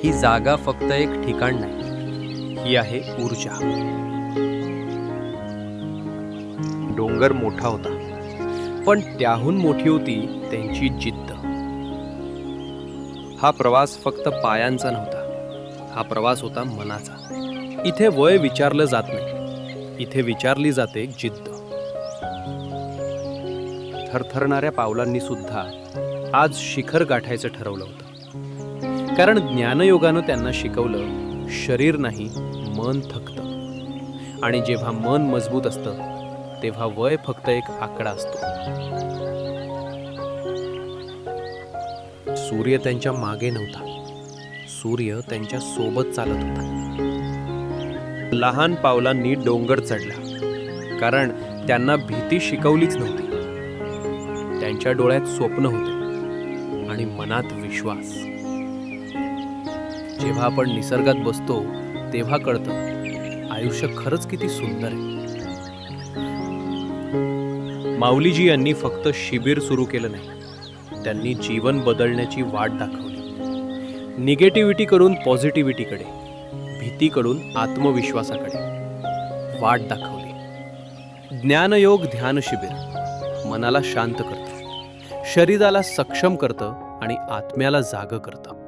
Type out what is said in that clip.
ही जागा फक्त एक ठिकाण नाही, ही आहे ऊर्जा. डोंगर मोठा होता, पण त्याहून मोठी होती त्यांची जिद्द. हा प्रवास फक्त पायांचा नव्हता, हा प्रवास होता मनाचा. इथे वय विचारलं जात नाही, इथे विचारली जाते जिद्द. थरथरणाऱ्या पावलांनी सुद्धा आज शिखर गाठायचं ठरवलं होतं. कारण ज्ञानयोगानं त्यांना शिकवलं, शरीर नाही मन थकतं, आणि जेव्हा मन मजबूत असतं तेव्हा वय फक्त एक आकडा असतो. सूर्य त्यांच्या मागे नव्हता, सूर्य त्यांच्या सोबत चालत होता. लहान पावलांनी डोंगर चढला, कारण त्यांना भीती शिकवलीच नव्हती. त्यांच्या डोळ्यात स्वप्न होते आणि मनात विश्वास. जेव्हा आपण निसर्गात बसतो तेव्हा कळतं आयुष्य खरंच किती सुंदर आहे. माऊलीजी यांनी फक्त शिबिर सुरू केलं नाही, त्यांनी जीवन बदलण्याची वाट दाखवली. निगेटिव्हिटी कडून पॉझिटिव्हिटीकडे, भीतीकडून आत्मविश्वासाकडे वाट दाखवली. ज्ञानयोग ध्यान शिबिर मनाला शांत करतं, शरीराला सक्षम करतं आणि आत्म्याला जागं करतं.